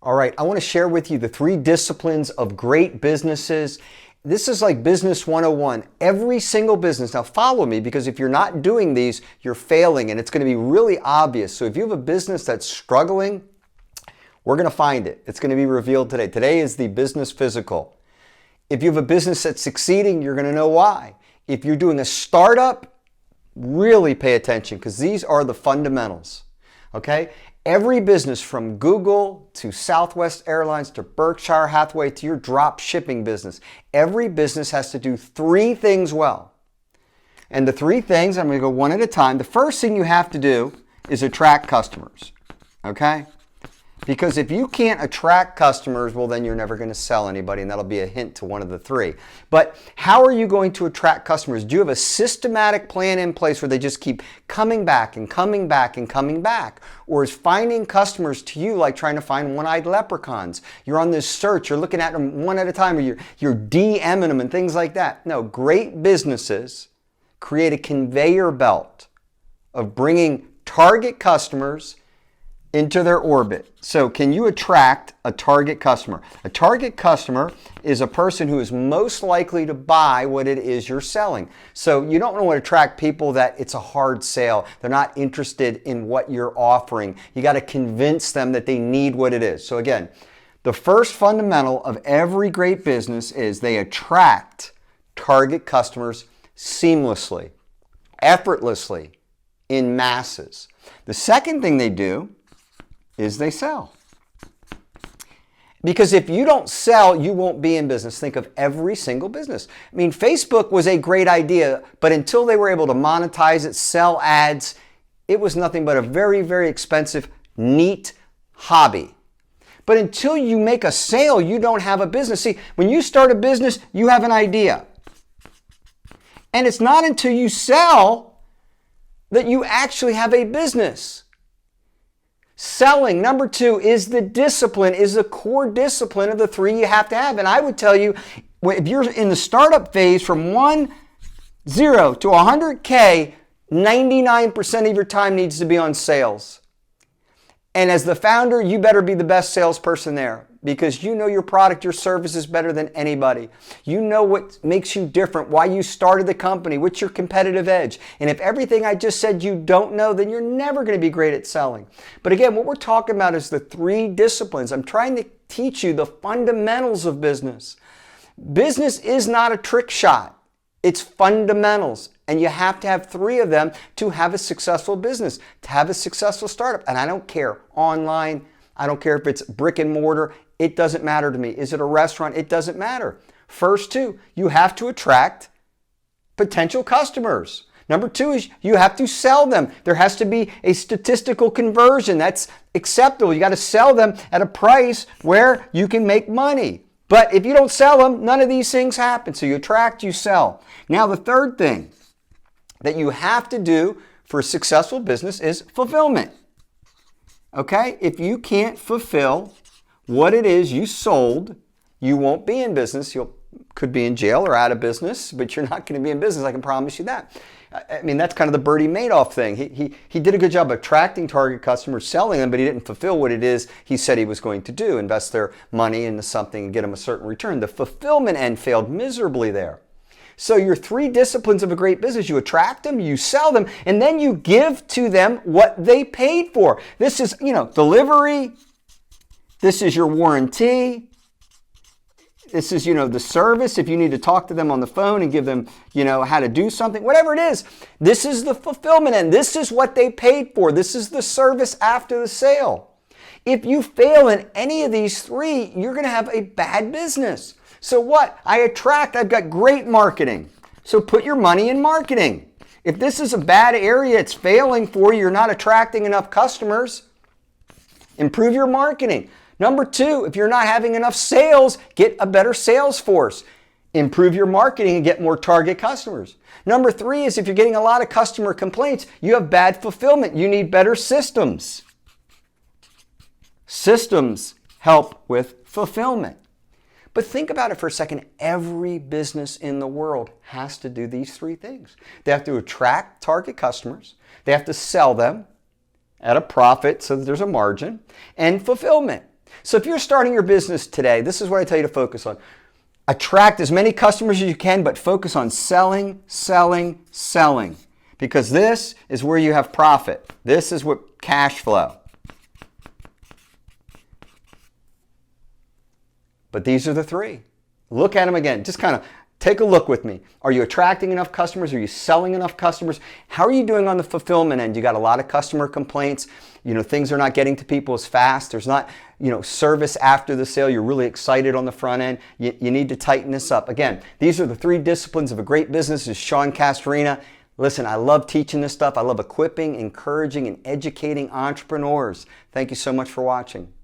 All right, I want to share with you the 3 disciplines of great businesses. This is like business 101. Every single business. Now follow me, because if you're not doing these, you're failing and it's going to be really obvious. So if you have a business that's struggling, we're going to find it. It's going to be revealed today. Today is the business physical. If you have a business that's succeeding, you're going to know why. If you're doing a startup, really pay attention, because these are the fundamentals. Okay? Every business, from Google to Southwest Airlines to Berkshire Hathaway to your drop shipping business, every business has to do 3 things well. And the 3 things, I'm going to go one at a time. The first thing you have to do is attract customers. Okay? Because if you can't attract customers, well, then you're never going to sell anybody, and that'll be a hint to one of the 3. But how are you going to attract customers? Do you have a systematic plan in place where they just keep coming back and coming back and coming back? Or is finding customers to you like trying to find one-eyed leprechauns? You're on this search, you're looking at them one at a time, or you're DMing them and things like that. No, great businesses create a conveyor belt of bringing target customers into their orbit. So can you attract a target customer? A target customer is a person who is most likely to buy what it is you're selling. So you don't want to attract people that it's a hard sale. They're not interested in what you're offering. You got to convince them that they need what it is. So again, the first fundamental of every great business is they attract target customers seamlessly, effortlessly, in masses. The second thing they do is they sell. Because if you don't sell, you won't be in business. Think of every single business. I mean, Facebook was a great idea, but until they were able to monetize it, sell ads, it was nothing but a very, very expensive, neat hobby. But until you make a sale, you don't have a business. See, when you start a business, you have an idea. And it's not until you sell that you actually have a business. Selling, number 2, is the discipline, is the core discipline of the 3 you have to have. And I would tell you, if you're in the startup phase from 0 to 100K, 99% of your time needs to be on sales. And as the founder, you better be the best salesperson there, because you know your product, your service is better than anybody. You know what makes you different, why you started the company, what's your competitive edge. And if everything I just said you don't know, then you're never going to be great at selling. But again, what we're talking about is the 3 disciplines. I'm trying to teach you the fundamentals of business. Business is not a trick shot. It's fundamentals. And you have to have 3 of them to have a successful business, to have a successful startup. And I don't care, online, I don't care if it's brick and mortar, it doesn't matter to me. Is it a restaurant? It doesn't matter. First 2, you have to attract potential customers. Number 2 is you have to sell them. There has to be a statistical conversion that's acceptable. You got to sell them at a price where you can make money. But if you don't sell them, none of these things happen. So you attract, you sell. Now the third thing that you have to do for a successful business is fulfillment. Okay? If you can't fulfill what it is you sold, you won't be in business. You could be in jail or out of business, but you're not going to be in business. I can promise you that. I mean, that's kind of the Bernie Madoff thing. He did a good job of attracting target customers, selling them, but he didn't fulfill what it is he said he was going to do, invest their money into something and get them a certain return. The fulfillment end failed miserably there. So your 3 disciplines of a great business, you attract them, you sell them, and then you give to them what they paid for. This is, delivery. This is your warranty. This is, the service. If you need to talk to them on the phone and give them, how to do something, whatever it is, this is the fulfillment end. This is what they paid for. This is the service after the sale. If you fail in any of these 3, you're going to have a bad business. So what? I've got great marketing. So put your money in marketing. If this is a bad area, it's failing for you, you're not attracting enough customers, improve your marketing. Number 2, if you're not having enough sales, get a better sales force. Improve your marketing and get more target customers. Number 3 is if you're getting a lot of customer complaints, you have bad fulfillment. You need better systems. Systems help with fulfillment. But think about it for a second. Every business in the world has to do these 3 things. They have to attract target customers. They have to sell them at a profit so that there's a margin. And fulfillment. So if you're starting your business today, this is what I tell you to focus on. Attract as many customers as you can, but focus on selling, selling, selling. Because this is where you have profit. This is what cash flow. But these are the three. Look at them again. Just kind of take a look with me. Are you attracting enough customers? Are you selling enough customers? How are you doing on the fulfillment end? You got a lot of customer complaints. Things are not getting to people as fast. There's not, service after the sale. You're really excited on the front end. You need to tighten this up. Again, these are the three disciplines of a great business. This is Sean Castrina. Listen, I love teaching this stuff. I love equipping, encouraging, and educating entrepreneurs. Thank you so much for watching.